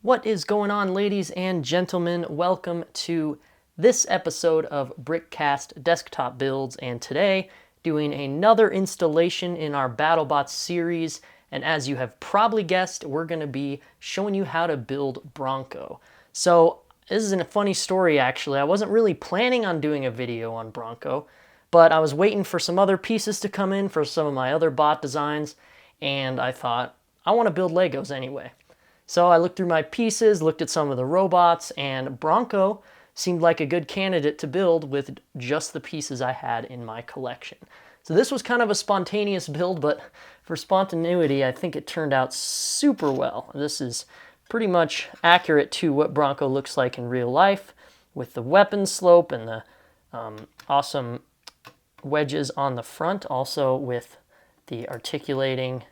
What is going on, ladies and gentlemen? Welcome to this episode of BRICKcast Desktop Builds, and today doing another installation in our Battlebots series. And as you have probably guessed, we're going to be showing you how to build Bronco. So this is a funny story, actually. I wasn't really planning on doing a video on Bronco, but I was waiting for some other pieces to come in for some of my other bot designs, and I thought, I want to build Legos anyway. So I looked through my pieces, looked at some of the robots, and Bronco seemed like a good candidate to build with just the pieces I had in my collection. So this was kind of a spontaneous build, but for spontaneity, I think it turned out super well. This is pretty much accurate to what Bronco looks like in real life, with the weapon slope and the awesome wedges on the front, also with the articulating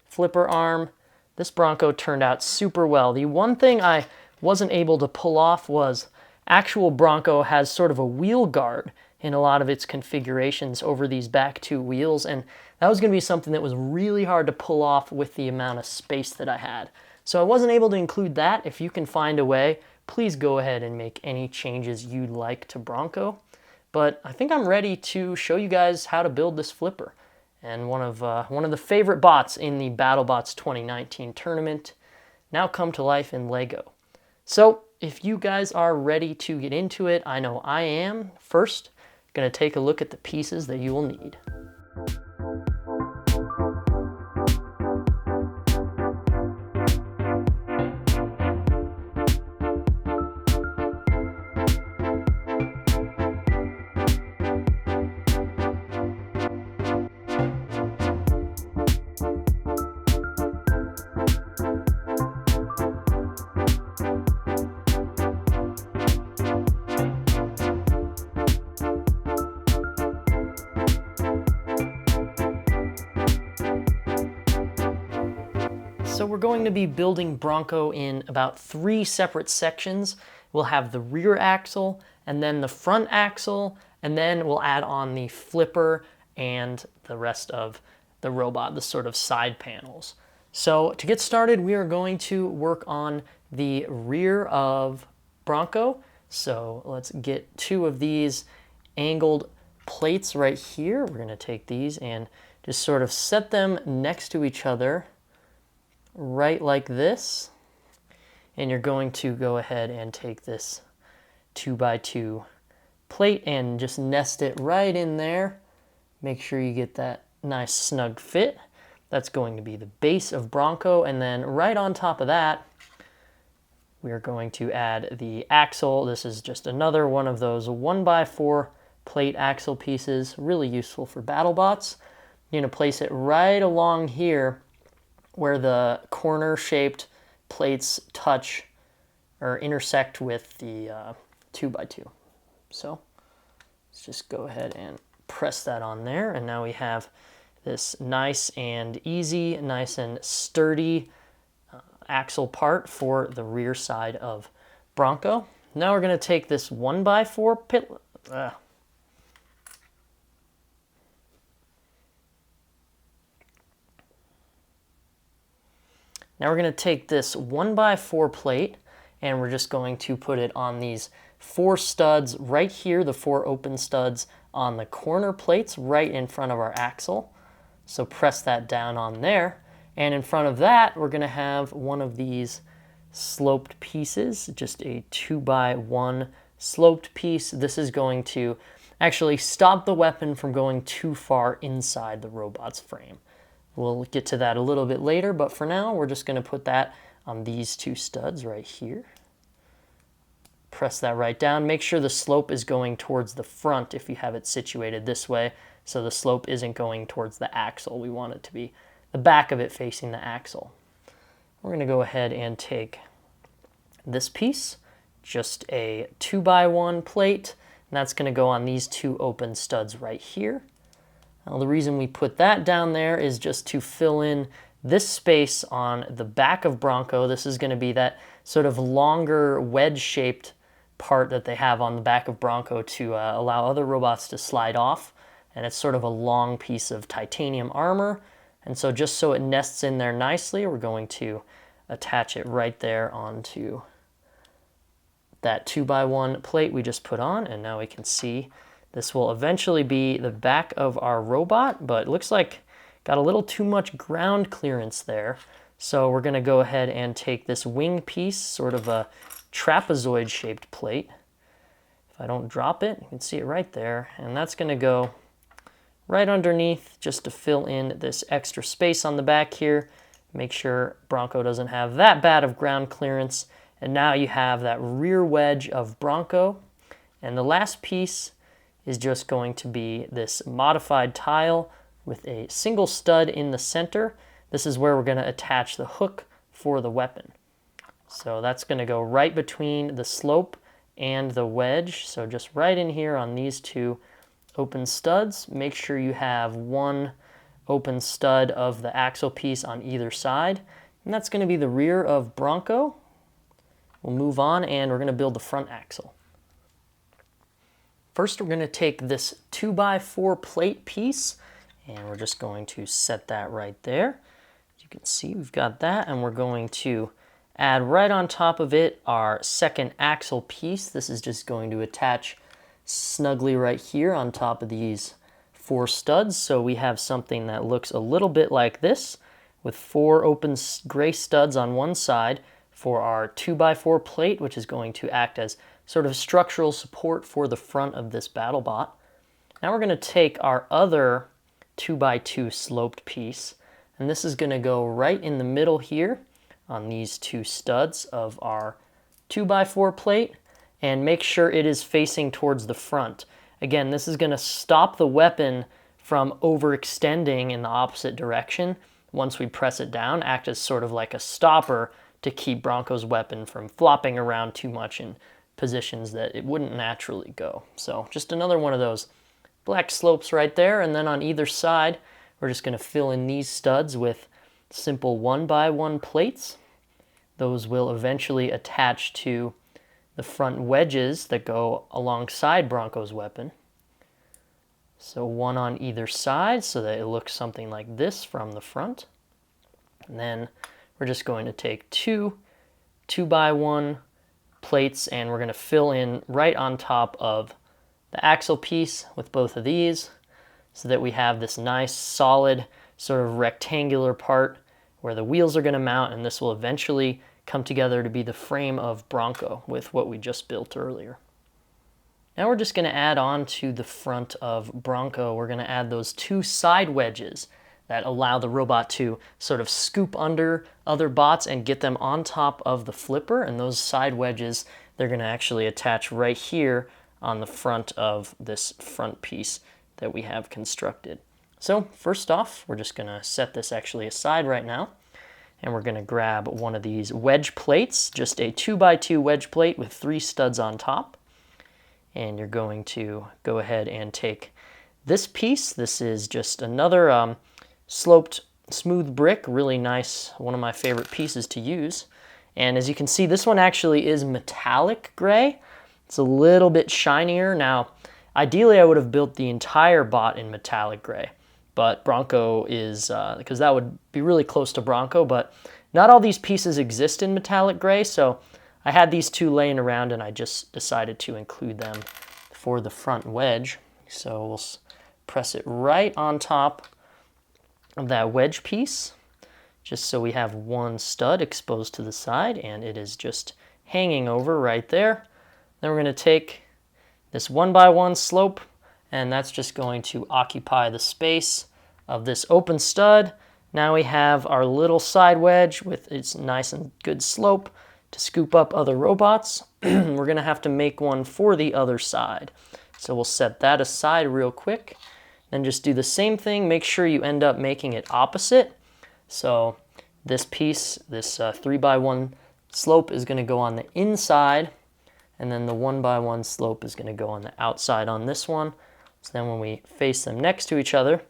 flipper arm. This Bronco turned out super well. The one thing I wasn't able to pull off was actual Bronco has sort of a wheel guard in a lot of its configurations over these back two wheels, and that was going to be something that was really hard to pull off with the amount of space that I had. So I wasn't able to include that. If you can find a way, please go ahead and make any changes you'd like to Bronco. But I think I'm ready to show you guys how to build this flipper. And one of the favorite bots in the Battlebots 2019 tournament now come to life in Lego. So if you guys are ready to get into it, I know I am. First, going to take a look at the pieces that you will need. So we're going to be building Bronco in about 3 separate sections. We'll have the rear axle, and then the front axle, and then we'll add on the flipper and the rest of the robot, the sort of side panels. So to get started, we are going to work on the rear of Bronco. So let's get 2 of these angled plates right here. We're going to take these and just sort of set them next to each other, right like this, and you're going to go ahead and take this 2x2 plate and just nest it right in there. Make sure you get that nice snug fit. That's going to be the base of Bronco, and then right on top of that, we're going to add the axle. This is just another one of those 1x4 plate axle pieces, really useful for Battlebots. You're going to place it right along here where the corner-shaped plates touch or intersect with the 2x2. So let's just go ahead and press that on there, and now we have this nice and easy, nice and sturdy axle part for the rear side of Bronco. Now we're going to take this 1x4 Now we're going to take this 1x4 plate, and we're just going to put it on these 4 studs right here, the 4 open studs on the corner plates right in front of our axle. So press that down on there, and in front of that we're going to have one of these sloped pieces, just a 2x1 sloped piece. This is going to actually stop the weapon from going too far inside the robot's frame. We'll get to that a little bit later, but for now, we're just going to put that on these 2 studs right here. Press that right down. Make sure the slope is going towards the front if you have it situated this way, so the slope isn't going towards the axle. We want it to be the back of it facing the axle. We're going to go ahead and take this piece, just a 2x1 plate, and that's going to go on these 2 open studs right here. Now, the reason we put that down there is just to fill in this space on the back of Bronco. This is going to be that sort of longer wedge-shaped part that they have on the back of Bronco to allow other robots to slide off. And it's sort of a long piece of titanium armor. And so just so it nests in there nicely, we're going to attach it right there onto that 2x1 plate we just put on, and now we can see this will eventually be the back of our robot, but it looks like got a little too much ground clearance there. So we're gonna go ahead and take this wing piece, sort of a trapezoid shaped plate. If I don't drop it, you can see it right there, and that's gonna go right underneath just to fill in this extra space on the back here. Make sure Bronco doesn't have that bad of ground clearance. And now you have that rear wedge of Bronco. And the last piece is just going to be this modified tile with a single stud in the center. This is where we're going to attach the hook for the weapon. So that's going to go right between the slope and the wedge. So just right in here on these two open studs. Make sure you have one open stud of the axle piece on either side. And that's going to be the rear of Bronco. We'll move on and we're going to build the front axle. First, we're going to take this 2x4 plate piece and we're just going to set that right there. You can see we've got that, and we're going to add right on top of it our second axle piece. This is just going to attach snugly right here on top of these 4 studs. So we have something that looks a little bit like this with 4 open gray studs on one side for our 2x4 plate, which is going to act as sort of structural support for the front of this Battlebot. Now we're going to take our other 2x2 sloped piece, and this is going to go right in the middle here on these 2 studs of our 2x4 plate, and make sure it is facing towards the front. Again, this is going to stop the weapon from overextending in the opposite direction once we press it down, act as sort of like a stopper to keep Bronco's weapon from flopping around too much in positions that it wouldn't naturally go. So just another one of those black slopes right there, and then on either side we're just going to fill in these studs with simple 1x1 plates. Those will eventually attach to the front wedges that go alongside Bronco's weapon. So one on either side so that it looks something like this from the front. And then we're just going to take 2 2x1 plates and we're going to fill in right on top of the axle piece with both of these so that we have this nice solid sort of rectangular part where the wheels are going to mount, and this will eventually come together to be the frame of Bronco with what we just built earlier. Now we're just going to add on to the front of Bronco. We're going to add those 2 side wedges that allow the robot to sort of scoop under other bots and get them on top of the flipper. And those side wedges, they're going to actually attach right here on the front of this front piece that we have constructed. So first off, we're just going to set this actually aside right now. And we're going to grab one of these wedge plates, just a 2x2 wedge plate with 3 studs on top. And you're going to go ahead and take this piece. This is just another sloped smooth brick, really nice, one of my favorite pieces to use. And as you can see, this one actually is metallic gray. It's a little bit shinier. Now, ideally I would have built the entire bot in metallic gray, but Bronco is, because that would be really close to Bronco, but not all these pieces exist in metallic gray, so I had these 2 laying around and I just decided to include them for the front wedge. So we'll press it right on top of that wedge piece, just so we have one stud exposed to the side, and it is just hanging over right there. Then we're going to take this 1x1 slope, and that's just going to occupy the space of this open stud. Now we have our little side wedge with its nice and good slope to scoop up other robots. We're going to have to make one for the other side. So we'll set that aside real quick. Then just do the same thing. Make sure you end up making it opposite. So this piece, this 3x1 slope is going to go on the inside, and then the 1x1 slope is going to go on the outside on this one. So then when we face them next to each other,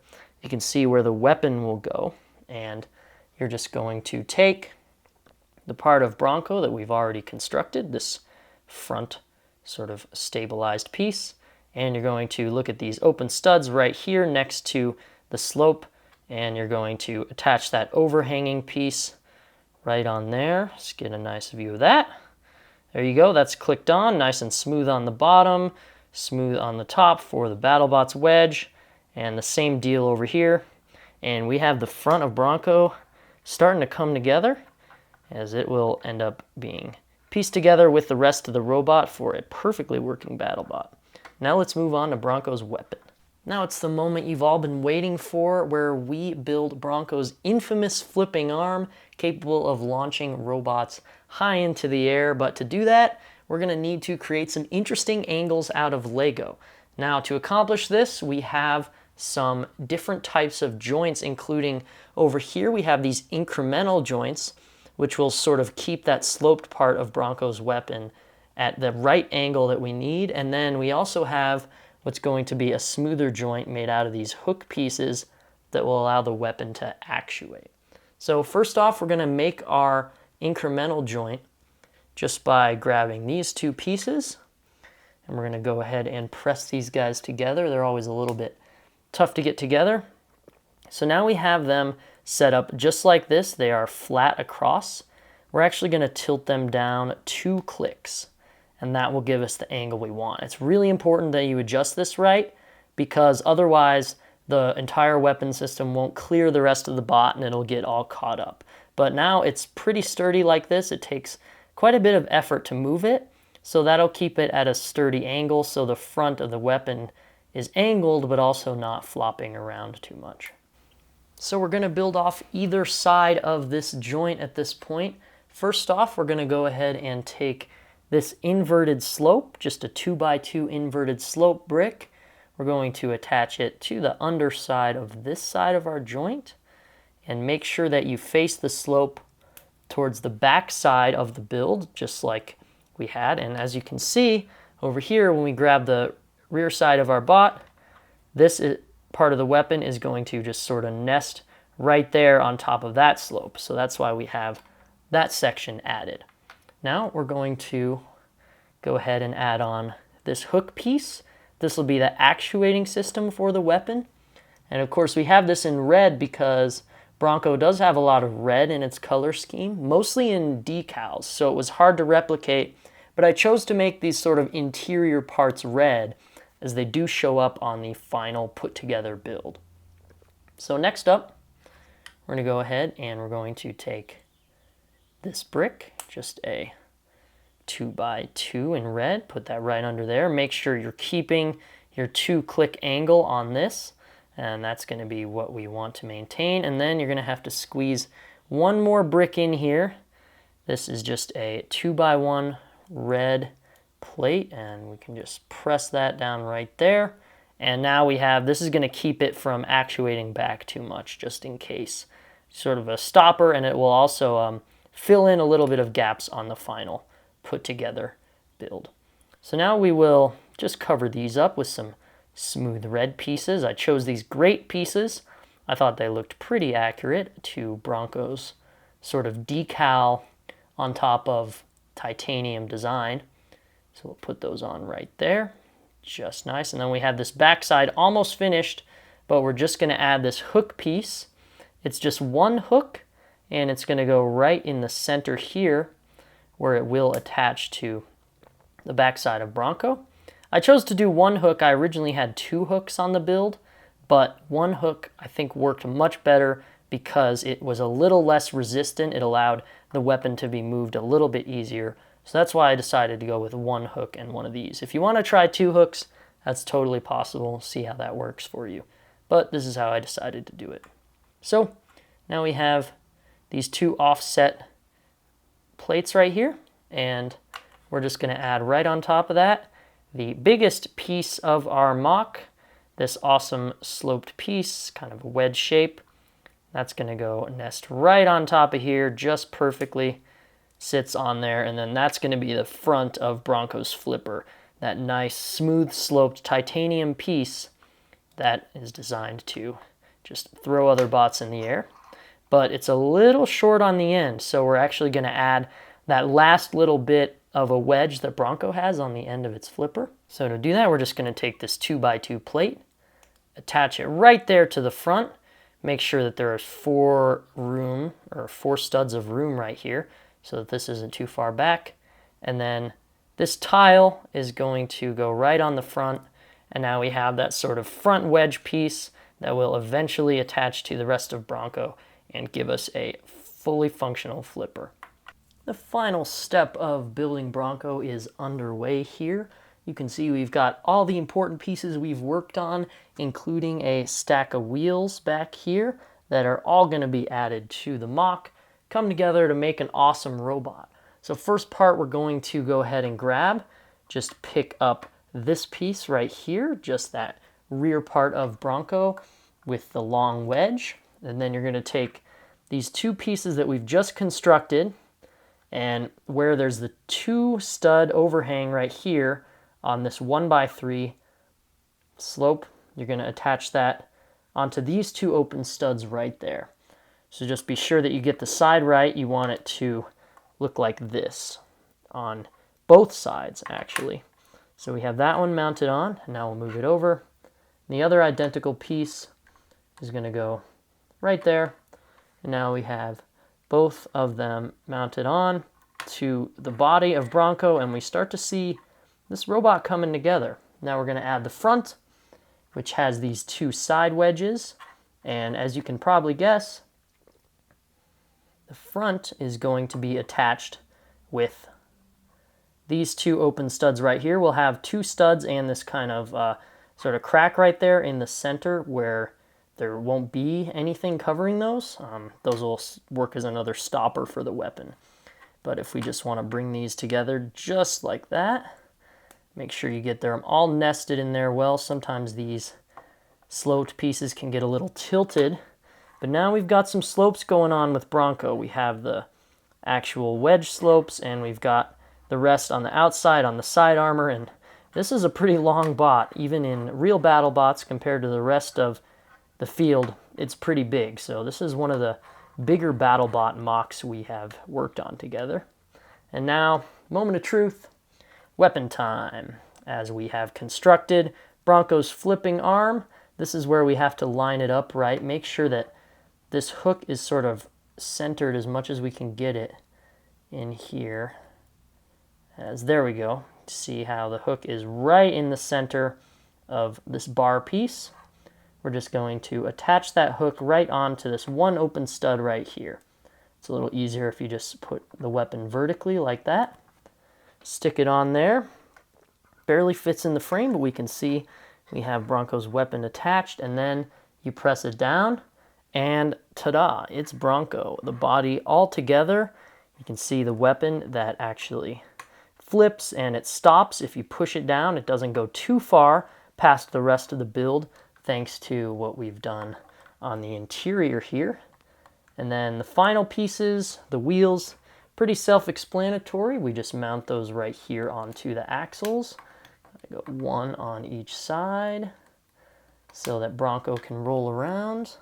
you can see where the weapon will go. And you're just going to take the part of Bronco that we've already constructed, this front sort of stabilized piece, and you're going to look at these open studs right here next to the slope, and you're going to attach that overhanging piece right on there. Let's get a nice view of that. There you go, that's clicked on, nice and smooth on the bottom, smooth on the top for the Battlebots wedge, and the same deal over here. And we have the front of Bronco starting to come together, as it will end up being pieced together with the rest of the robot for a perfectly working Battlebot. Now let's move on to Bronco's weapon. Now it's the moment you've all been waiting for, where we build Bronco's infamous flipping arm, capable of launching robots high into the air. But to do that, we're going to need to create some interesting angles out of Lego. Now, to accomplish this, we have some different types of joints, including over here we have these incremental joints, which will sort of keep that sloped part of Bronco's weapon at the right angle that we need. And then we also have what's going to be a smoother joint made out of these hook pieces that will allow the weapon to actuate. So first off, we're going to make our incremental joint just by grabbing these two pieces, and we're going to go ahead and press these guys together. They're always a little bit tough to get together. So now we have them set up just like this. They are flat across. We're actually going to tilt them down 2 clicks, and that will give us the angle we want. It's really important that you adjust this right, because otherwise the entire weapon system won't clear the rest of the bot and it'll get all caught up. But now it's pretty sturdy like this. It takes quite a bit of effort to move it, so that'll keep it at a sturdy angle so the front of the weapon is angled but also not flopping around too much. So we're going to build off either side of this joint at this point. First off, we're going to go ahead and take this inverted slope, just a 2x2 inverted slope brick. We're going to attach it to the underside of this side of our joint, and make sure that you face the slope towards the back side of the build, just like we had. And as you can see over here, when we grab the rear side of our bot, this part of the weapon is going to just sort of nest right there on top of that slope. So that's why we have that section added. Now we're going to go ahead and add on this hook piece. This will be the actuating system for the weapon. And of course we have this in red because Bronco does have a lot of red in its color scheme, mostly in decals, so it was hard to replicate, but I chose to make these sort of interior parts red, as they do show up on the final put together build. So next up, we're going to go ahead and we're going to take this brick, just a 2x2 in red, put that right under there. Make sure you're keeping your 2-click angle on this, and that's going to be what we want to maintain. And then you're going to have to squeeze one more brick in here. This is just a 2x1 red plate, and we can just press that down right there. And now we have, this is going to keep it from actuating back too much, just in case. Sort of a stopper, and it will also fill in a little bit of gaps on the final put together build. So now we will just cover these up with some smooth red pieces. I chose these great pieces. I thought they looked pretty accurate to Bronco's sort of decal on top of titanium design. So we'll put those on right there. Just nice. And then we have this backside almost finished, but we're just going to add this hook piece. It's just one hook, and it's going to go right in the center here, where it will attach to the backside of Bronco. I chose to do one hook. I originally had 2 hooks on the build, but one hook I think worked much better because it was a little less resistant. It allowed the weapon to be moved a little bit easier. So that's why I decided to go with one hook and one of these. If you want to try 2 hooks, that's totally possible. See how that works for you. But this is how I decided to do it. So now we have these 2 offset plates right here, and we're just going to add right on top of that the biggest piece of our mock, this awesome sloped piece, kind of a wedge shape. That's going to go nest right on top of here, just perfectly sits on there, and then that's going to be the front of Bronco's flipper, that nice smooth sloped titanium piece that is designed to just throw other bots in the air. But it's a little short on the end, so we're actually going to add that last little bit of a wedge that Bronco has on the end of its flipper. So to do that, we're just going to take this 2x2 plate, attach it right there to the front, make sure that there is 4 studs of room right here so that this isn't too far back. And then this tile is going to go right on the front, and now we have that sort of front wedge piece that will eventually attach to the rest of Bronco and give us a fully functional flipper. The final step of building Bronco is underway here. You can see we've got all the important pieces we've worked on, including a stack of wheels back here that are all going to be added to the mock, come together to make an awesome robot. So first part we're going to go ahead and grab, just pick up this piece right here, just that rear part of Bronco with the long wedge. And then you're going to take these 2 pieces that we've just constructed, and where there's the 2 stud overhang right here on this 1x3 slope, you're going to attach that onto these 2 open studs right there. So just be sure that you get the side right. You want it to look like this on both sides, actually. So we have that one mounted on, and now we'll move it over. And the other identical piece is going to go right there. And now we have both of them mounted on to the body of Bronco, and we start to see this robot coming together. Now we're going to add the front, which has these 2 side wedges, and as you can probably guess, the front is going to be attached with these 2 open studs right here. We'll have 2 studs and this kind of sort of crack right there in the center where there won't be anything covering those. Those will work as another stopper for the weapon. But if we just want to bring these together just like that, make sure you get them all nested in there well. Sometimes these sloped pieces can get a little tilted, but now we've got some slopes going on with Bronco. We have the actual wedge slopes, and we've got the rest on the outside on the side armor, and this is a pretty long bot. Even in real Battlebots compared to the rest of the field, it's pretty big. So this is one of the bigger Battlebot mocks we have worked on together. And now, moment of truth, weapon time. As we have constructed Bronco's flipping arm, this is where we have to line it up right. Make sure that this hook is sort of centered as much as we can get it in here. There we go. See how the hook is right in the center of this bar piece. We're just going to attach that hook right onto this 1 open stud right here. It's a little easier if you just put the weapon vertically like that. Stick it on there. Barely fits in the frame, but we can see we have Bronco's weapon attached, and then you press it down, and ta-da, it's Bronco. The body all together. You can see the weapon that actually flips, and it stops if you push it down. It doesn't go too far past the rest of the build, thanks to what we've done on the interior here. And then the final pieces, the wheels, pretty self-explanatory. We just mount those right here onto the axles. I got 1 on each side so that Bronco can roll around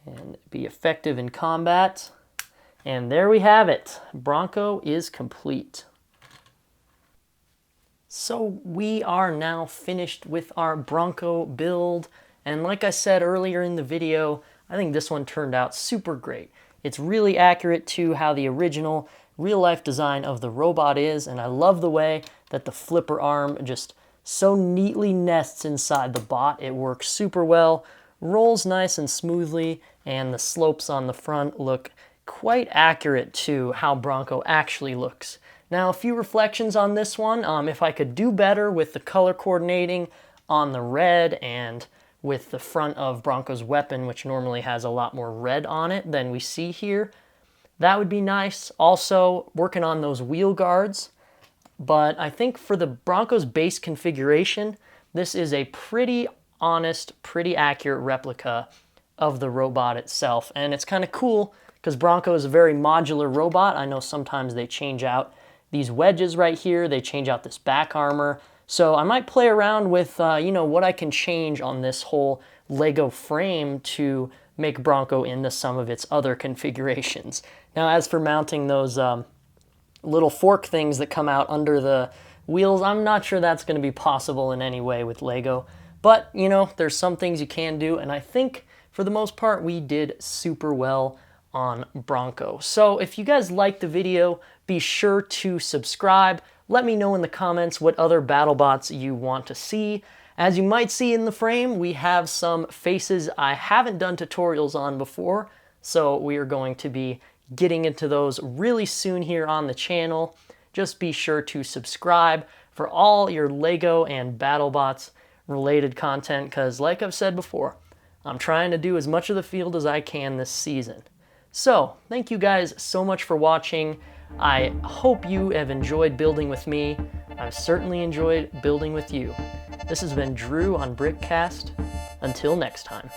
and be effective in combat. And there we have it. Bronco is complete. So we are now finished with our Bronco build, and like I said earlier in the video, I think this one turned out super great. It's really accurate to how the original real-life design of the robot is, and I love the way that the flipper arm just so neatly nests inside the bot. It works super well, rolls nice and smoothly, and the slopes on the front look quite accurate to how Bronco actually looks. Now, a few reflections on this one. If I could do better with the color coordinating on the red and with the front of Bronco's weapon, which normally has a lot more red on it than we see here, that would be nice. Also, working on those wheel guards. But I think for the Bronco's base configuration, this is a pretty honest, pretty accurate replica of the robot itself. And it's kind of cool because Bronco is a very modular robot. I know sometimes they change out these wedges right here, they change out this back armor. So I might play around with, what I can change on this whole Lego frame to make Bronco into some of its other configurations. Now, as for mounting those little fork things that come out under the wheels, I'm not sure that's going to be possible in any way with Lego. But, there's some things you can do, and I think for the most part, we did super well on Bronco. So if you guys liked the video, be sure to subscribe. Let me know in the comments what other BattleBots you want to see. As you might see in the frame, we have some faces I haven't done tutorials on before, so we are going to be getting into those really soon here on the channel. Just be sure to subscribe for all your Lego and BattleBots related content, because like I've said before, I'm trying to do as much of the field as I can this season. So, thank you guys so much for watching. I hope you have enjoyed building with me. I've certainly enjoyed building with you. This has been Drew on BRICKcast. Until next time.